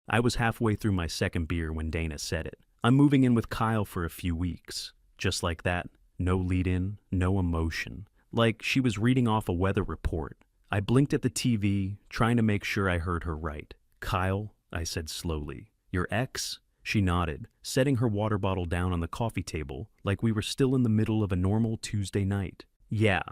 I was halfway through my second beer when Dana said it. I'm moving in with Kyle for a few weeks. Just like that. No lead-in, no emotion. Like she was reading off a weather report. I blinked at the TV, trying to make sure I heard her right. Kyle, I said slowly. Your ex? She nodded, setting her water bottle down on the coffee table like we were still in the middle of a normal Tuesday night. Yeah.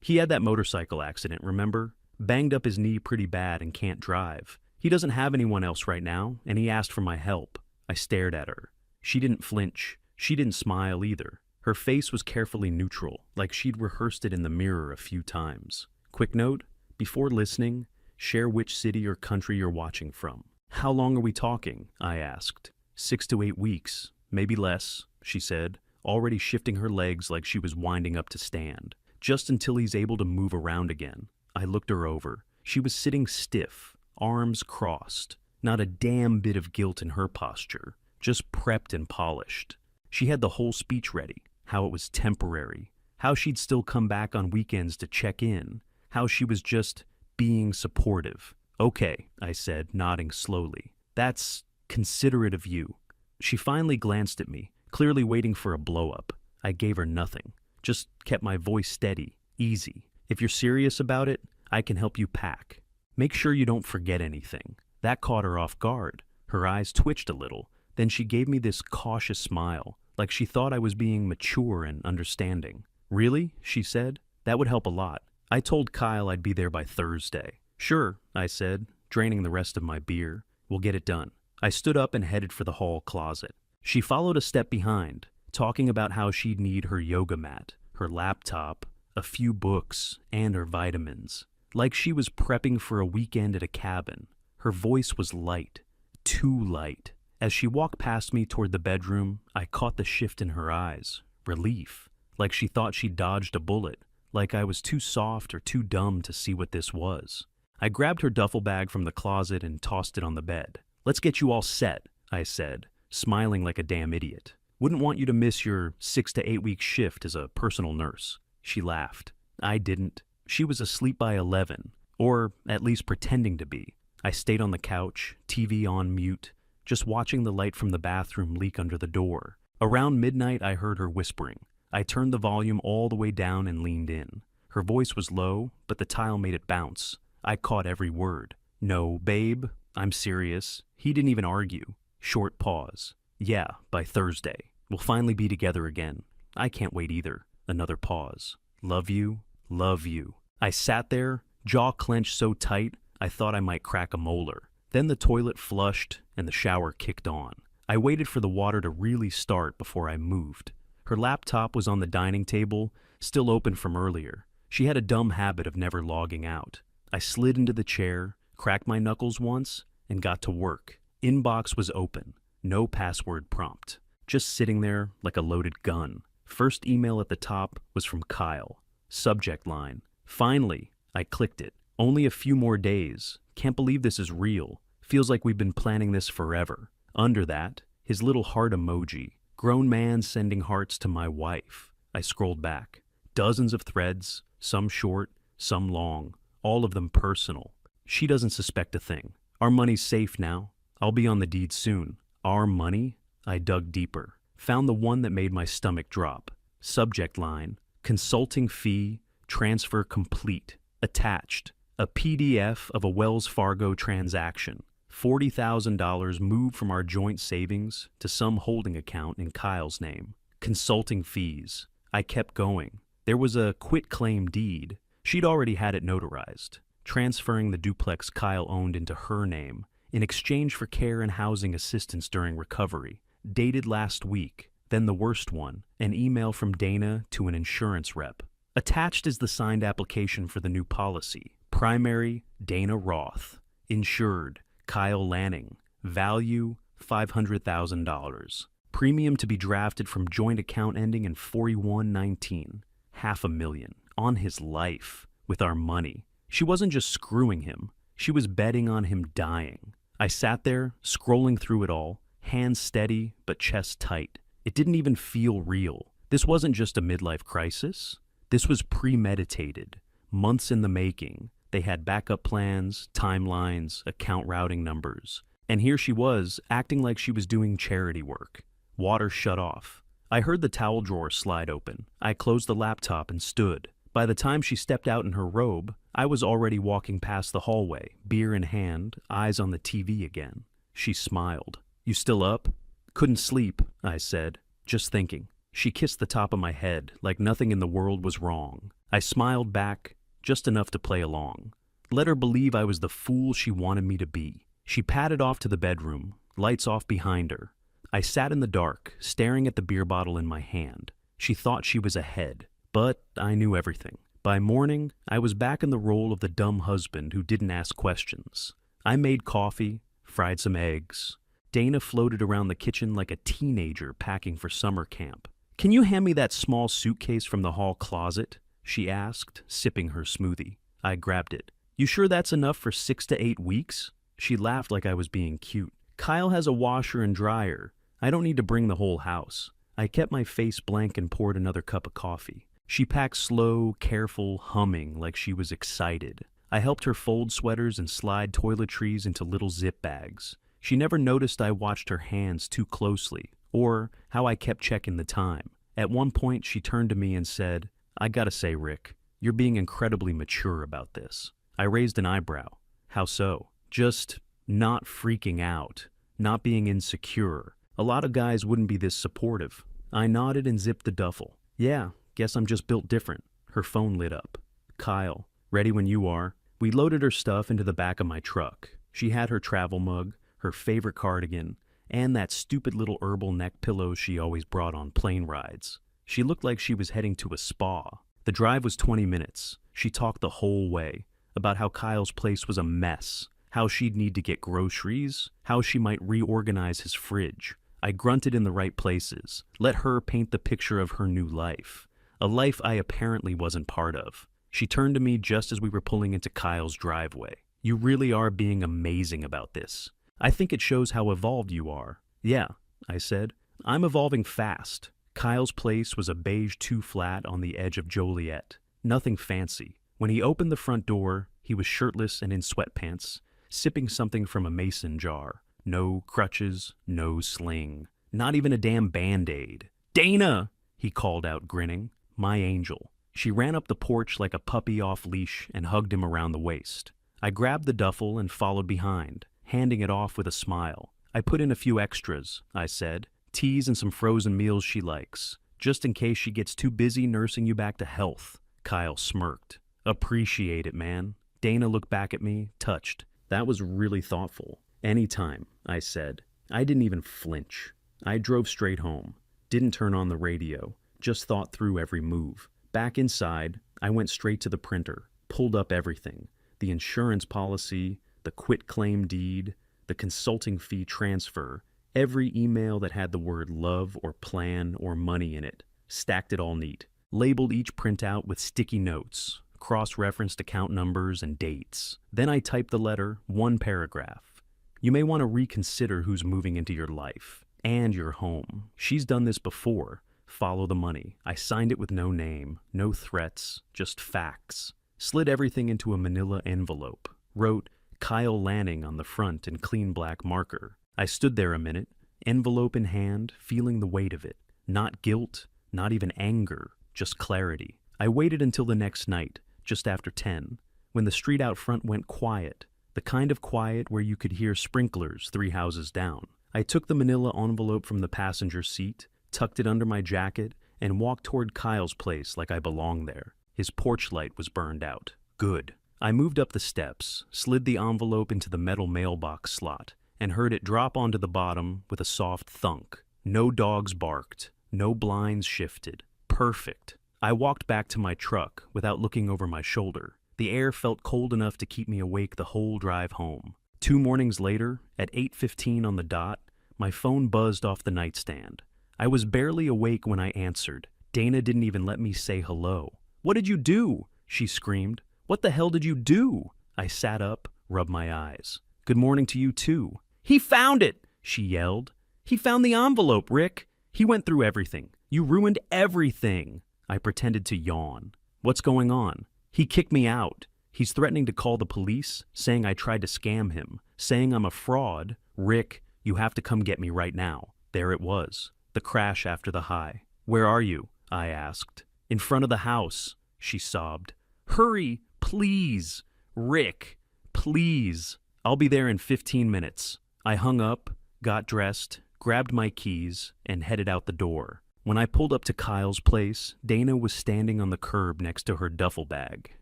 He had that motorcycle accident, remember? Banged up his knee pretty bad and can't drive. He doesn't have anyone else right now, and he asked for my help. I stared at her. She didn't flinch. She didn't smile either. Her face was carefully neutral, like she'd rehearsed it in the mirror a few times. Quick note, before listening, share which city or country you're watching from. How long are we talking? I asked. 6 to 8 weeks, maybe less, she said, already shifting her legs like she was winding up to stand. Just until he's able to move around again. I looked her over. She was sitting stiff, arms crossed. Not a damn bit of guilt in her posture, just prepped and polished. She had the whole speech ready, how it was temporary, how she'd still come back on weekends to check in, how she was just being supportive. Okay, I said, nodding slowly. That's considerate of you. She finally glanced at me, clearly waiting for a blow-up. I gave her nothing, just kept my voice steady, easy. If you're serious about it, I can help you pack. Make sure you don't forget anything. That caught her off guard. Her eyes twitched a little, then she gave me this cautious smile, like she thought I was being mature and understanding. Really? She said. That would help a lot. I told Kyle I'd be there by Thursday. Sure, I said, draining the rest of my beer. We'll get it done. I stood up and headed for the hall closet. She followed a step behind, talking about how she'd need her yoga mat, her laptop, a few books, and her vitamins. Like she was prepping for a weekend at a cabin. Her voice was light, too light. As she walked past me toward the bedroom, I caught the shift in her eyes. Relief. Like she thought she'd dodged a bullet. Like I was too soft or too dumb to see what this was. I grabbed her duffel bag from the closet and tossed it on the bed. Let's get you all set, I said, smiling like a damn idiot. Wouldn't want you to miss your 6 to 8 week shift as a personal nurse. She laughed. I didn't. She was asleep by 11, or at least pretending to be. I stayed on the couch, TV on mute, just watching the light from the bathroom leak under the door. Around midnight, I heard her whispering. I turned the volume all the way down and leaned in. Her voice was low, but the tile made it bounce. I caught every word. No, babe, I'm serious. He didn't even argue. Short pause. Yeah, by Thursday. We'll finally be together again. I can't wait either. Another pause. Love you, love you. I sat there, jaw clenched so tight, I thought I might crack a molar. Then the toilet flushed and the shower kicked on. I waited for the water to really start before I moved. Her laptop was on the dining table, still open from earlier. She had a dumb habit of never logging out. I slid into the chair, cracked my knuckles once, and got to work. Inbox was open. No password prompt. Just sitting there like a loaded gun. First email at the top was from Kyle. Subject line. Finally, I clicked it. Only a few more days. Can't believe this is real. Feels like we've been planning this forever. Under that, his little heart emoji. Grown man sending hearts to my wife. I scrolled back. Dozens of threads, some short, some long, all of them personal. She doesn't suspect a thing. Our money's safe now. I'll be on the deed soon. Our money? I dug deeper. Found the one that made my stomach drop. Subject line. Consulting fee, transfer complete. Attached. A PDF of a Wells Fargo transaction. $40,000 moved from our joint savings to some holding account in Kyle's name. Consulting fees. I kept going. There was a quitclaim deed. She'd already had it notarized, transferring the duplex Kyle owned into her name in exchange for care and housing assistance during recovery. Dated last week. Then the worst one, an email from Dana to an insurance rep. Attached is the signed application for the new policy. Primary, Dana Roth. Insured, Kyle Lanning. Value, $500,000. Premium to be drafted from joint account ending in 4119. $500,000. On his life. With our money. She wasn't just screwing him. She was betting on him dying. I sat there, scrolling through it all, hands steady but chest tight. It didn't even feel real. This wasn't just a midlife crisis. This was premeditated. Months in the making. They had backup plans, timelines, account routing numbers. And here she was, acting like she was doing charity work. Water shut off. I heard the towel drawer slide open. I closed the laptop and stood. By the time she stepped out in her robe, I was already walking past the hallway, beer in hand, eyes on the TV again. She smiled. "You still up?" "Couldn't sleep," I said, just thinking. She kissed the top of my head like nothing in the world was wrong. I smiled back, just enough to play along. Let her believe I was the fool she wanted me to be. She padded off to the bedroom, lights off behind her. I sat in the dark, staring at the beer bottle in my hand. She thought she was ahead, but I knew everything. By morning, I was back in the role of the dumb husband who didn't ask questions. I made coffee, fried some eggs. Dana floated around the kitchen like a teenager packing for summer camp. "Can you hand me that small suitcase from the hall closet?" she asked, sipping her smoothie. I grabbed it. "You sure that's enough for 6 to 8 weeks?" She laughed like I was being cute. "Kyle has a washer and dryer. I don't need to bring the whole house." I kept my face blank and poured another cup of coffee. She packed slow, careful, humming like she was excited. I helped her fold sweaters and slide toiletries into little zip bags. She never noticed I watched her hands too closely, or how I kept checking the time. At one point, she turned to me and said, "I gotta say, Rick, you're being incredibly mature about this." I raised an eyebrow. "How so?" "Just not freaking out, not being insecure. A lot of guys wouldn't be this supportive." I nodded and zipped the duffel. "Yeah, guess I'm just built different." Her phone lit up. "Kyle, ready when you are." We loaded her stuff into the back of my truck. She had her travel mug, her favorite cardigan, and that stupid little herbal neck pillow she always brought on plane rides. She looked like she was heading to a spa. The drive was 20 minutes. She talked the whole way about how Kyle's place was a mess, how she'd need to get groceries, how she might reorganize his fridge. I grunted in the right places, let her paint the picture of her new life, a life I apparently wasn't part of. She turned to me just as we were pulling into Kyle's driveway. "You really are being amazing about this. I think it shows how evolved you are." "Yeah," I said. "I'm evolving fast." Kyle's place was a beige 2-flat on the edge of Joliet. Nothing fancy. When he opened the front door, he was shirtless and in sweatpants, sipping something from a mason jar. No crutches, no sling. Not even a damn Band-Aid. "Dana!" he called out, grinning. "My angel." She ran up the porch like a puppy off leash and hugged him around the waist. I grabbed the duffel and followed behind, handing it off with a smile. "I put in a few extras," I said. "Teas and some frozen meals she likes, just in case she gets too busy nursing you back to health." Kyle smirked. "Appreciate it, man." Dana looked back at me, touched. "That was really thoughtful." "Anytime," I said. I didn't even flinch. I drove straight home. Didn't turn on the radio. Just thought through every move. Back inside, I went straight to the printer, pulled up everything. The insurance policy, the quitclaim deed, the consulting fee transfer, every email that had the word love or plan or money in it, stacked it all neat. Labeled each printout with sticky notes, cross-referenced account numbers and dates. Then I typed the letter, one paragraph. "You may want to reconsider who's moving into your life and your home. She's done this before. Follow the money." I signed it with no name, no threats, just facts. Slid everything into a manila envelope. Wrote Kyle Lanning on the front in clean black marker. I stood there a minute, envelope in hand, feeling the weight of it. Not guilt, not even anger, just clarity. I waited until the next night, just after 10, when the street out front went quiet, the kind of quiet where you could hear sprinklers 3 houses down. I took the manila envelope from the passenger seat, tucked it under my jacket, and walked toward Kyle's place like I belonged there. His porch light was burned out. Good. I moved up the steps, slid the envelope into the metal mailbox slot, and heard it drop onto the bottom with a soft thunk. No dogs barked. No blinds shifted. Perfect. I walked back to my truck without looking over my shoulder. The air felt cold enough to keep me awake the whole drive home. 2 mornings later, at 8:15 on the dot, my phone buzzed off the nightstand. I was barely awake when I answered. Dana didn't even let me say hello. "What did you do?" she screamed. "What the hell did you do?" I sat up, rubbed my eyes. "Good morning to you too." "He found it!" she yelled. "He found the envelope, Rick. He went through everything. You ruined everything." I pretended to yawn. "What's going on?" "He kicked me out. He's threatening to call the police, saying I tried to scam him, saying I'm a fraud, Rick, you have to come get me right now. There it was, the crash after the high. Where are you? I asked. In front of the house, she sobbed. Hurry, please. Rick, please. I'll be there in 15 minutes. I hung up, got dressed, grabbed my keys, and headed out the door. When I pulled up to Kyle's place, Dana was standing on the curb next to her duffel bag,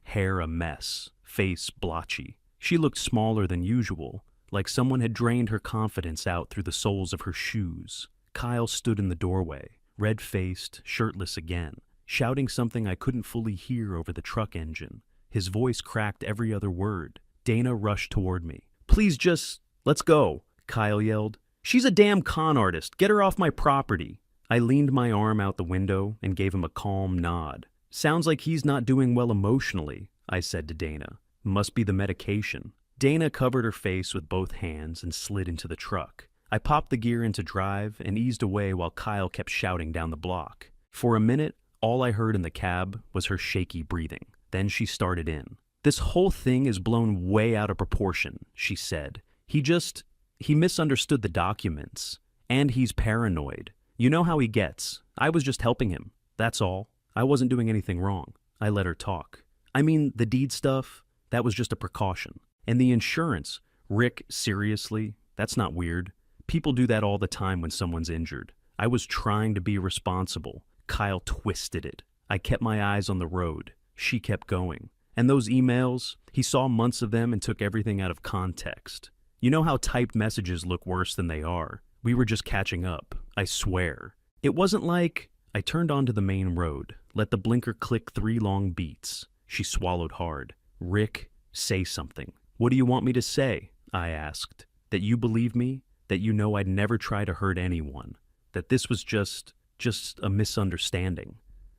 hair a mess, face blotchy. She looked smaller than usual, like someone had drained her confidence out through the soles of her shoes. Kyle stood in the doorway, red-faced, shirtless again, shouting something I couldn't fully hear over the truck engine. His voice cracked every other word. Dana rushed toward me. Please let's go, Kyle yelled. She's a damn con artist. Get her off my property. I leaned my arm out the window and gave him a calm nod. Sounds like he's not doing well emotionally, I said to Dana. Must be the medication. Dana covered her face with both hands and slid into the truck. I popped the gear into drive and eased away while Kyle kept shouting down the block. For a minute, all I heard in the cab was her shaky breathing. Then she started in. This whole thing is blown way out of proportion, she said. He misunderstood the documents. And he's paranoid. You know how he gets. I was just helping him. That's all. I wasn't doing anything wrong. I let her talk. I mean, the deed stuff, that was just a precaution. And the insurance, Rick, seriously, that's not weird. People do that all the time when someone's injured. I was trying to be responsible. Kyle twisted it. I kept my eyes on the road. She kept going. And those emails, he saw months of them and took everything out of context. You know how typed messages look worse than they are. We were just catching up, I swear. It wasn't like... I turned onto the main road, let the blinker click 3 long beats. She swallowed hard. Rick, say something. What do you want me to say? I asked. That you believe me? That you know I'd never try to hurt anyone? That this was just a misunderstanding?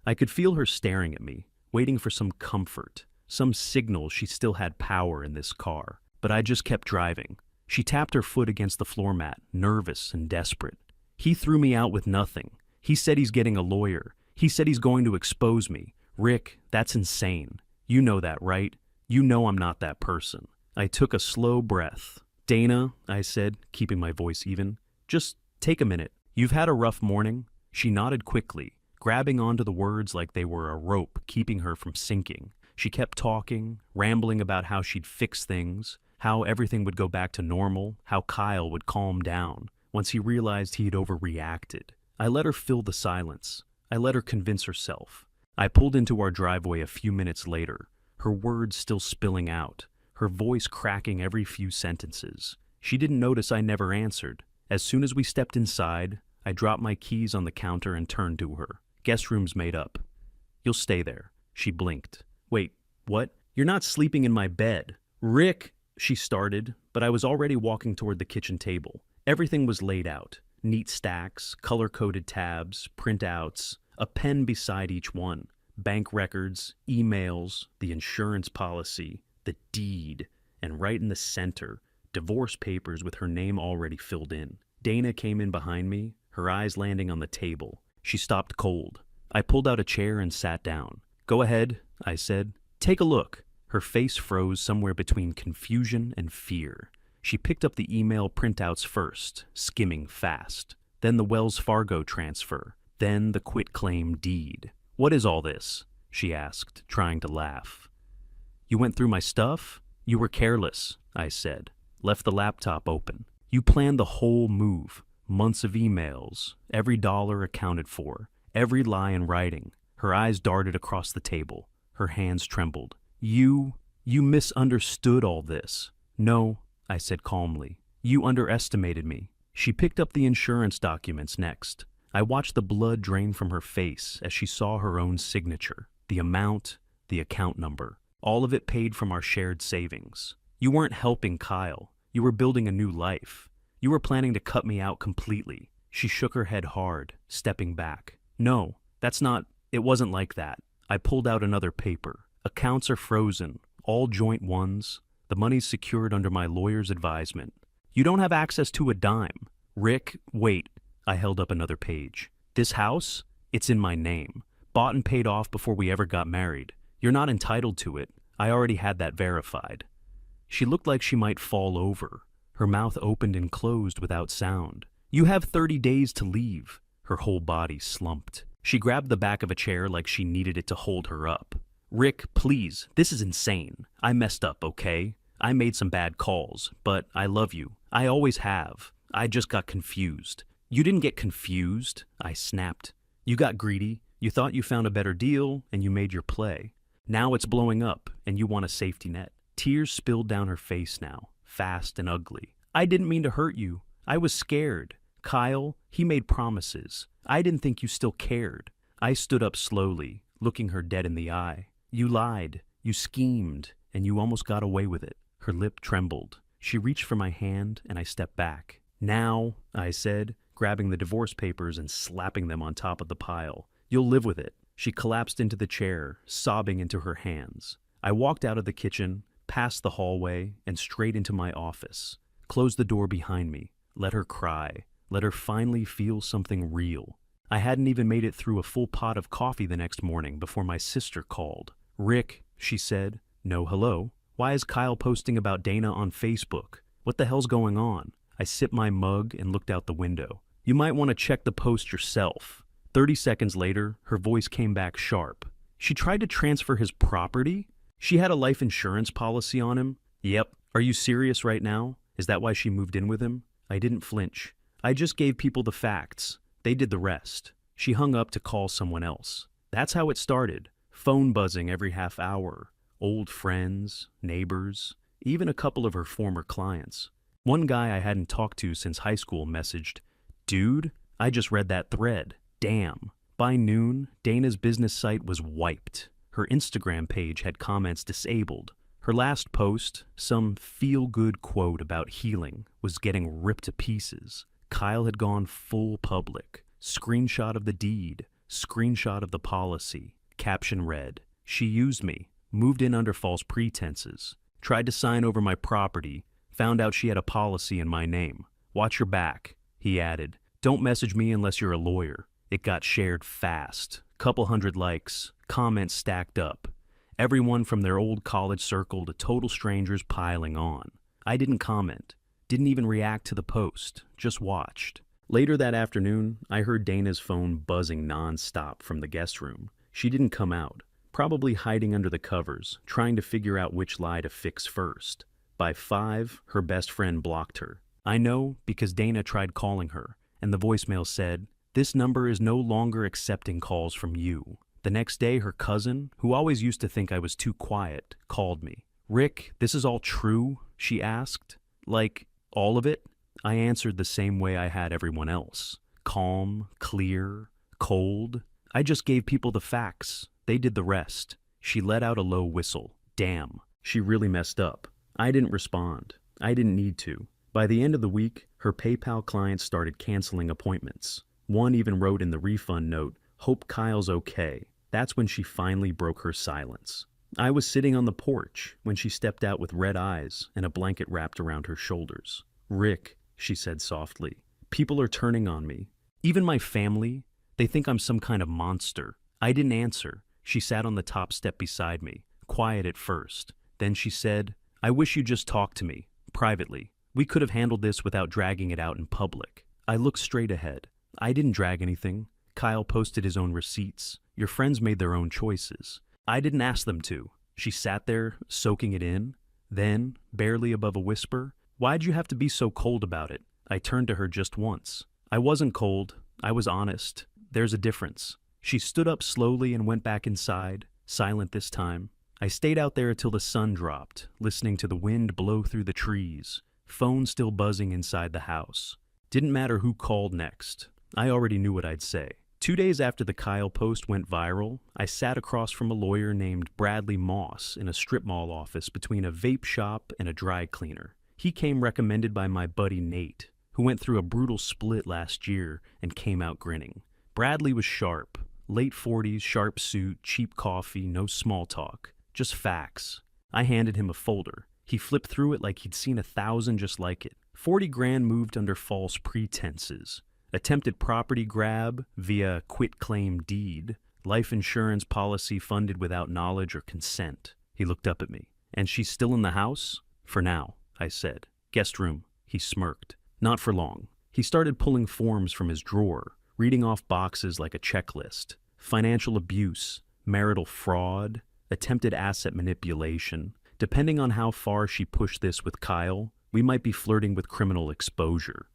I could feel her staring at me, waiting for some comfort, some signal she still had power in this car. But I just kept driving. She tapped her foot against the floor mat, nervous and desperate. He threw me out with nothing. He said he's getting a lawyer. He said he's going to expose me. Rick, that's insane. You know that, right? You know I'm not that person. I took a slow breath. Dana, I said, keeping my voice even, just take a minute. You've had a rough morning? She nodded quickly, grabbing onto the words like they were a rope keeping her from sinking. She kept talking, rambling about how she'd fix things, how everything would go back to normal, how Kyle would calm down once he realized he'd overreacted. I let her fill the silence. I let her convince herself. I pulled into our driveway a few minutes later, her words still spilling out, her voice cracking every few sentences. She didn't notice I never answered. As soon as we stepped inside, I dropped my keys on the counter and turned to her. Guest room's made up. You'll stay there. She blinked. Wait, what? You're not sleeping in my bed. Rick, she started, but I was already walking toward the kitchen table. Everything was laid out. Neat stacks, color-coded tabs, printouts, a pen beside each one, bank records, emails, the insurance policy, the deed, and right in the center, divorce papers with her name already filled in. Dana came in behind me, her eyes landing on the table. She stopped cold. I pulled out a chair and sat down. Go ahead, I said. Take a look. Her face froze somewhere between confusion and fear. She picked up the email printouts first, skimming fast. Then the Wells Fargo transfer. Then the quitclaim deed. What is all this? She asked, trying to laugh. You went through my stuff? You were careless, I said. Left the laptop open. You planned the whole move. Months of emails, every dollar accounted for, every lie in writing. Her eyes darted across the table. Her hands trembled. You misunderstood all this. No, I said calmly. You underestimated me. She picked up the insurance documents next. I watched the blood drain from her face as she saw her own signature, the amount, the account number, all of it paid from our shared savings. You weren't helping Kyle. You were building a new life. You were planning to cut me out completely. She shook her head hard, stepping back. No, it wasn't like that. I pulled out another paper. Accounts are frozen, all joint ones. The money's secured under my lawyer's advisement. You don't have access to a dime. Rick, wait. I held up another page. This house? It's in my name. Bought and paid off before we ever got married. You're not entitled to it. I already had that verified. She looked like she might fall over. Her mouth opened and closed without sound. "You have 30 days to leave." Her whole body slumped. She grabbed the back of a chair like she needed it to hold her up. "Rick, please, this is insane. I messed up, okay? I made some bad calls, but I love you. I always have. I just got confused." "You didn't get confused," I snapped. "You got greedy. You thought you found a better deal, and you made your play. Now it's blowing up, and you want a safety net." Tears spilled down her face now, fast and ugly. "I didn't mean to hurt you. I was scared. Kyle, he made promises. I didn't think you still cared." I stood up slowly, looking her dead in the eye. "You lied. You schemed, and you almost got away with it." Her lip trembled. She reached for my hand, and I stepped back. "Now," I said, grabbing the divorce papers and slapping them on top of the pile. "You'll live with it." She collapsed into the chair, sobbing into her hands. I walked out of the kitchen, past the hallway, and straight into my office. Closed the door behind me. Let her cry. Let her finally feel something real. I hadn't even made it through a full pot of coffee the next morning before my sister called. "Rick," she said. "No, hello. Why is Kyle posting about Dana on Facebook? What the hell's going on?" I sipped my mug and looked out the window. "You might want to check the post yourself." 30 seconds later, her voice came back sharp. "She tried to transfer his property? She had a life insurance policy on him?" "Yep. Are you serious right now? Is that why she moved in with him?" I didn't flinch. "I just gave people the facts. They did the rest." She hung up to call someone else. That's how it started. Phone buzzing every half hour. Old friends, neighbors, even a couple of her former clients. One guy I hadn't talked to since high school messaged, "Dude, I just read that thread. Damn." By noon, Dana's business site was wiped. Her Instagram page had comments disabled. Her last post, some feel-good quote about healing, was getting ripped to pieces. Kyle had gone full public. Screenshot of the deed, screenshot of the policy. Caption read, "She used me, moved in under false pretenses, tried to sign over my property, found out she had a policy in my name. Watch your back." He added, "Don't message me unless you're a lawyer." It got shared fast. Couple hundred likes, comments stacked up. Everyone from their old college circle to total strangers piling on. I didn't comment, didn't even react to the post, just watched. Later that afternoon, I heard Dana's phone buzzing non-stop from the guest room. She didn't come out, probably hiding under the covers, trying to figure out which lie to fix first. By 5, her best friend blocked her. I know because Dana tried calling her, and the voicemail said, "This number is no longer accepting calls from you." The next day, her cousin, who always used to think I was too quiet, called me. "Rick, this is all true?" she asked. "Like, all of it?" I answered the same way I had everyone else. Calm, clear, cold. I just gave people the facts. They did the rest. She let out a low whistle. Damn, she really messed up. I didn't respond. I didn't need to. By the end of the week, her PayPal clients started canceling appointments. One even wrote in the refund note, "Hope Kyle's okay." That's when she finally broke her silence. I was sitting on the porch when she stepped out with red eyes and a blanket wrapped around her shoulders. "Rick," she said softly, "people are turning on me. Even my family, they think I'm some kind of monster." I didn't answer. She sat on the top step beside me, quiet at first. Then she said, "I wish you'd just talk to me, privately. We could have handled this without dragging it out in public." I looked straight ahead. I didn't drag anything. Kyle posted his own receipts. Your friends made their own choices. I didn't ask them to. She sat there, soaking it in. Then, barely above a whisper, "Why'd you have to be so cold about it?" I turned to her just once. I wasn't cold. I was honest. There's a difference. She stood up slowly and went back inside, silent this time. I stayed out there till the sun dropped, listening to the wind blow through the trees, phone still buzzing inside the house. Didn't matter who called next. I already knew what I'd say. 2 days after the Kyle post went viral, I sat across from a lawyer named Bradley Moss in a strip mall office between a vape shop and a dry cleaner. He came recommended by my buddy Nate, who went through a brutal split last year and came out grinning. Bradley was sharp, late 40s, sharp suit, cheap coffee, no small talk, just facts. I handed him a folder. He flipped through it like he'd seen 1,000 just like it. 40 grand moved under false pretenses. Attempted property grab via quitclaim deed. Life insurance policy funded without knowledge or consent. He looked up at me. "And she's still in the house?" "For now," I said. "Guest room." He smirked. Not for long. He started pulling forms from his drawer, reading off boxes like a checklist. Financial abuse, marital fraud, attempted asset manipulation. Depending on how far she pushed this with Kyle, we might be flirting with criminal exposure.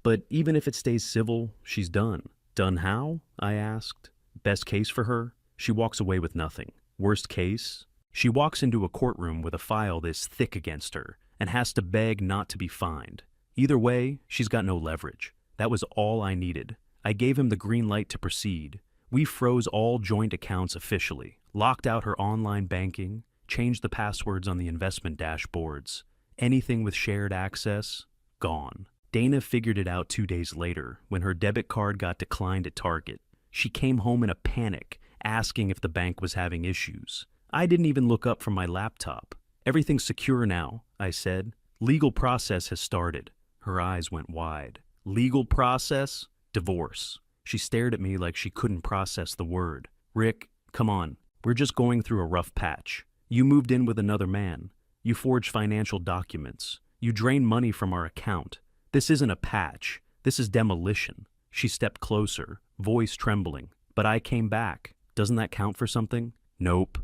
But even if it stays civil, she's done. Done how? I asked. Best case for her? She walks away with nothing. Worst case? She walks into a courtroom with a file this thick against her and has to beg not to be fined. Either way, she's got no leverage. That was all I needed. I gave him the green light to proceed. We froze all joint accounts officially, locked out her online banking, changed the passwords on the investment dashboards. Anything with shared access, gone. Dana figured it out 2 days later when her debit card got declined at Target. She came home in a panic, asking if the bank was having issues. I didn't even look up from my laptop. Everything's secure now, I said. Legal process has started. Her eyes went wide. Legal process? Divorce. She stared at me like she couldn't process the word. Rick, come on. We're just going through a rough patch. You moved in with another man. You forged financial documents. You drained money from our account. This isn't a patch. This is demolition. She stepped closer, voice trembling. But I came back. Doesn't that count for something? Nope.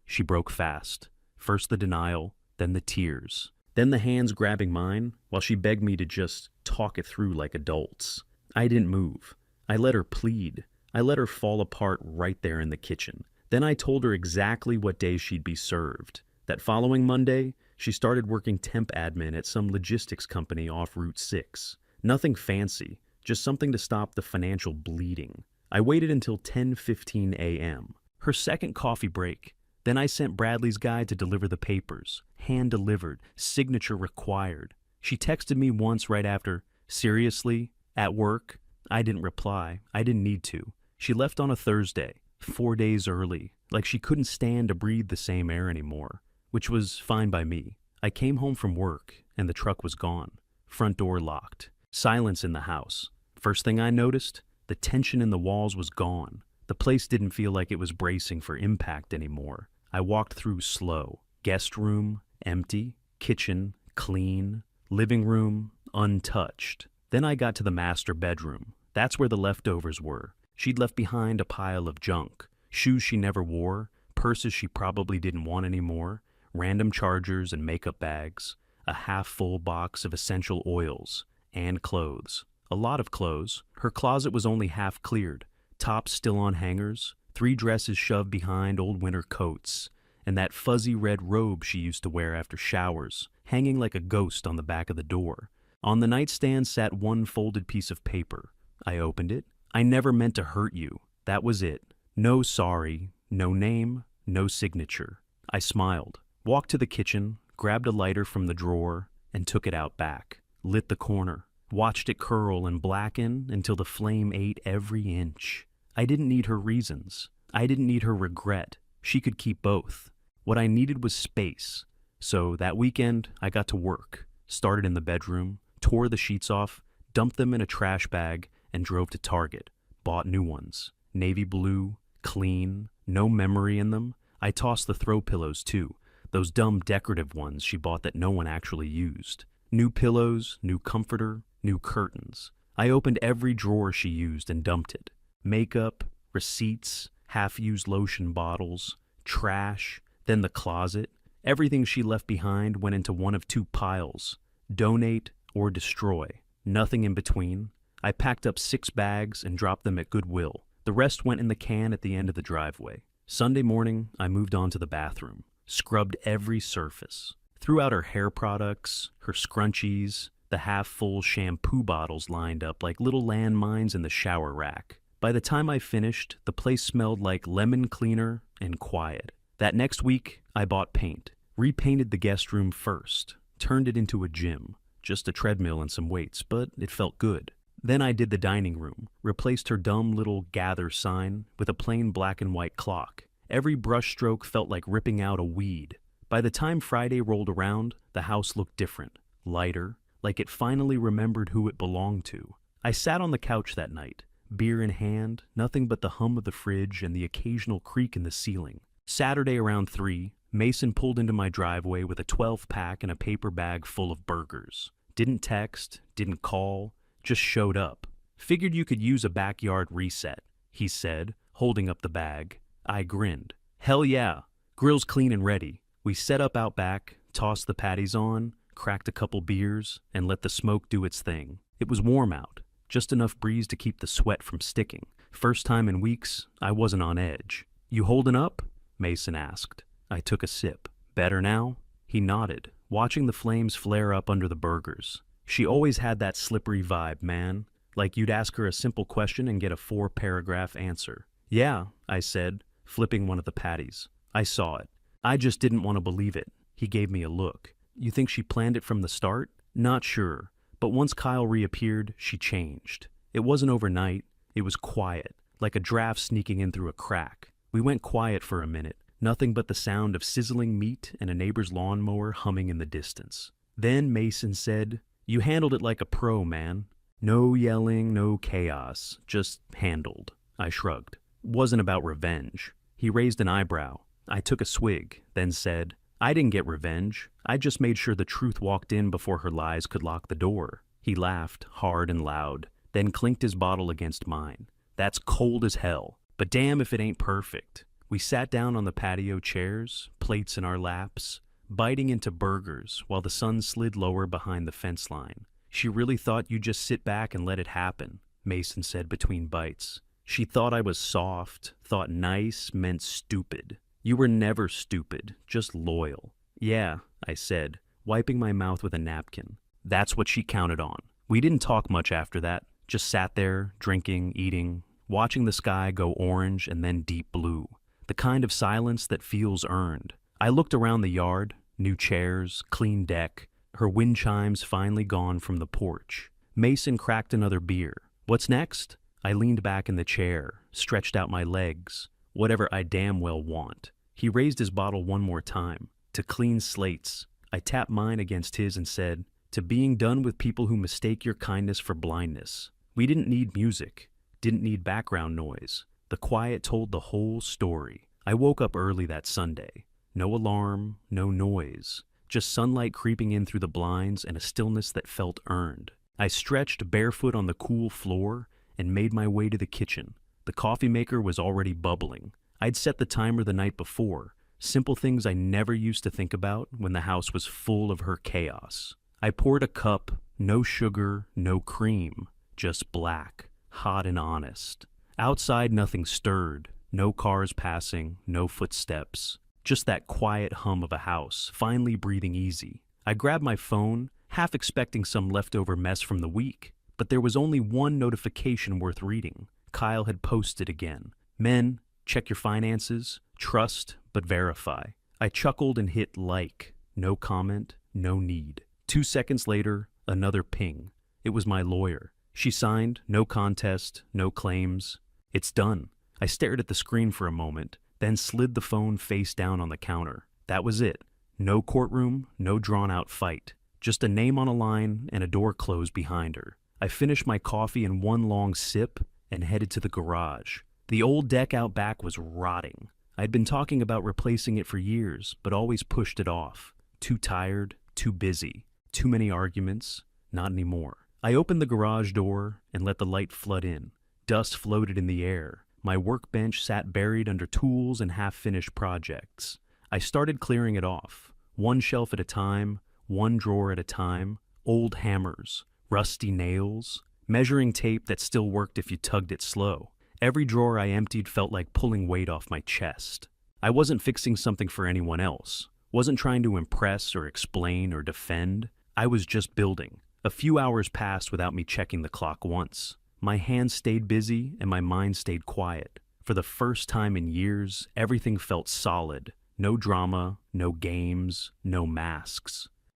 She broke fast. First the denial, then the tears. Then the hands grabbing mine while she begged me to just talk it through like adults. I didn't move. I let her plead. I let her fall apart right there in the kitchen. Then I told her exactly what day she'd be served. That following Monday, she started working temp admin at some logistics company off Route 6. Nothing fancy, just something to stop the financial bleeding. I waited until 10:15 a.m. Her second coffee break. Then I sent Bradley's guy to deliver the papers. Hand-delivered, signature required. She texted me once right after, "Seriously? At work?" I didn't reply. I didn't need to. She left on a Thursday, 4 days early, like she couldn't stand to breathe the same air anymore, which was fine by me. I came home from work, and the truck was gone. Front door locked. Silence in the house. First thing I noticed, the tension in the walls was gone. The place didn't feel like it was bracing for impact anymore. I walked through slow. Guest room, empty. Kitchen, clean. Living room, untouched. Then I got to the master bedroom. That's where the leftovers were. She'd left behind a pile of junk. Shoes she never wore, purses she probably didn't want anymore, random chargers and makeup bags, a half-full box of essential oils, and clothes. A lot of clothes. Her closet was only half cleared. Tops still on hangers, 3 dresses shoved behind old winter coats, and that fuzzy red robe she used to wear after showers, hanging like a ghost on the back of the door. On the nightstand sat one folded piece of paper. I opened it. I never meant to hurt you. That was it. No sorry, no name, no signature. I smiled, walked to the kitchen, grabbed a lighter from the drawer, and took it out back. Lit the corner, watched it curl and blacken until the flame ate every inch. I didn't need her reasons. I didn't need her regret. She could keep both. What I needed was space. So that weekend, I got to work. Started in the bedroom, tore the sheets off, dumped them in a trash bag, and drove to Target. Bought new ones. Navy blue, clean, no memory in them. I tossed the throw pillows too. Those dumb decorative ones she bought that no one actually used. New pillows, new comforter, new curtains. I opened every drawer she used and dumped it. Makeup, receipts, half-used lotion bottles, trash, then the closet. Everything she left behind went into one of 2 piles. Donate or destroy. Nothing in between. I packed up 6 bags and dropped them at Goodwill. The rest went in the can at the end of the driveway. Sunday morning, I moved on to the bathroom. Scrubbed every surface. Threw out her hair products, her scrunchies, the half-full shampoo bottles lined up like little landmines in the shower rack. By the time I finished, the place smelled like lemon cleaner and quiet. That next week, I bought paint. Repainted the guest room first. Turned it into a gym. Just a treadmill and some weights, but it felt good. Then I did the dining room, replaced her dumb little gather sign with a plain black and white clock. Every brushstroke felt like ripping out a weed. By the time Friday rolled around, the house looked different, lighter, like it finally remembered who it belonged to. I sat on the couch that night, beer in hand, nothing but the hum of the fridge and the occasional creak in the ceiling. Saturday around 3, Mason pulled into my driveway with a 12-pack and a paper bag full of burgers. Didn't text, didn't call, just showed up. Figured you could use a backyard reset, he said, holding up the bag. I grinned. Hell yeah. Grill's clean and ready. We set up out back, tossed the patties on, cracked a couple beers, and let the smoke do its thing. It was warm out, just enough breeze to keep the sweat from sticking. First time in weeks, I wasn't on edge. You holding up? Mason asked. I took a sip. Better now? He nodded, watching the flames flare up under the burgers. She always had that slippery vibe, man. Like you'd ask her a simple question and get a 4-paragraph answer. Yeah, I said, flipping one of the patties. I saw it. I just didn't want to believe it. He gave me a look. You think she planned it from the start? Not sure. But once Kyle reappeared, she changed. It wasn't overnight. It was quiet, like a draft sneaking in through a crack. We went quiet for a minute. Nothing but the sound of sizzling meat and a neighbor's lawnmower humming in the distance. Then Mason said, "You handled it like a pro, man. No yelling, no chaos, just handled." I shrugged. Wasn't about revenge. He raised an eyebrow. I took a swig, then said, "I didn't get revenge. I just made sure the truth walked in before her lies could lock the door." He laughed, hard and loud, then clinked his bottle against mine. That's cold as hell, but damn if it ain't perfect. We sat down on the patio chairs, plates in our laps, biting into burgers while the sun slid lower behind the fence line. "She really thought you'd just sit back and let it happen," Mason said between bites. "She thought I was soft, thought nice meant stupid. You were never stupid, just loyal." "Yeah," I said, wiping my mouth with a napkin. That's what she counted on. We didn't talk much after that, just sat there, drinking, eating, watching the sky go orange and then deep blue. The kind of silence that feels earned. I looked around the yard, new chairs, clean deck, her wind chimes finally gone from the porch. Mason cracked another beer. "What's next?" I leaned back in the chair, stretched out my legs. Whatever I damn well want. He raised his bottle one more time. "To clean slates." I tapped mine against his and said, "To being done with people who mistake your kindness for blindness." We didn't need music, didn't need background noise. The quiet told the whole story. I woke up early that Sunday. No alarm, no noise. Just sunlight creeping in through the blinds and a stillness that felt earned. I stretched barefoot on the cool floor and made my way to the kitchen. The coffee maker was already bubbling. I'd set the timer the night before. Simple things I never used to think about when the house was full of her chaos. I poured a cup, no sugar, no cream, just black, hot and honest. Outside nothing stirred, no cars passing, no footsteps. Just that quiet hum of a house, finally breathing easy. I grabbed my phone, half expecting some leftover mess from the week, but there was only one notification worth reading. Kyle had posted again. "Men, check your finances, trust, but verify." I chuckled and hit like. No comment, no need. 2 seconds later, another ping. It was my lawyer. She signed, no contest, no claims. It's done. I stared at the screen for a moment, then slid the phone face down on the counter. That was it. No courtroom, no drawn-out fight. Just a name on a line and a door closed behind her. I finished my coffee in one long sip and headed to the garage. The old deck out back was rotting. I'd been talking about replacing it for years, but always pushed it off. Too tired, too busy, too many arguments. Not anymore. I opened the garage door and let the light flood in. Dust floated in the air. My workbench sat buried under tools and half-finished projects. I started clearing it off, one shelf at a time, one drawer at a time. Old hammers, rusty nails, measuring tape that still worked if you tugged it slow. Every drawer I emptied felt like pulling weight off my chest. I wasn't fixing something for anyone else, wasn't trying to impress or explain or defend. I was just building. A few hours passed without me checking the clock once. My hands stayed busy and my mind stayed quiet. For the first time in years, everything felt solid. No drama, no games, no masks.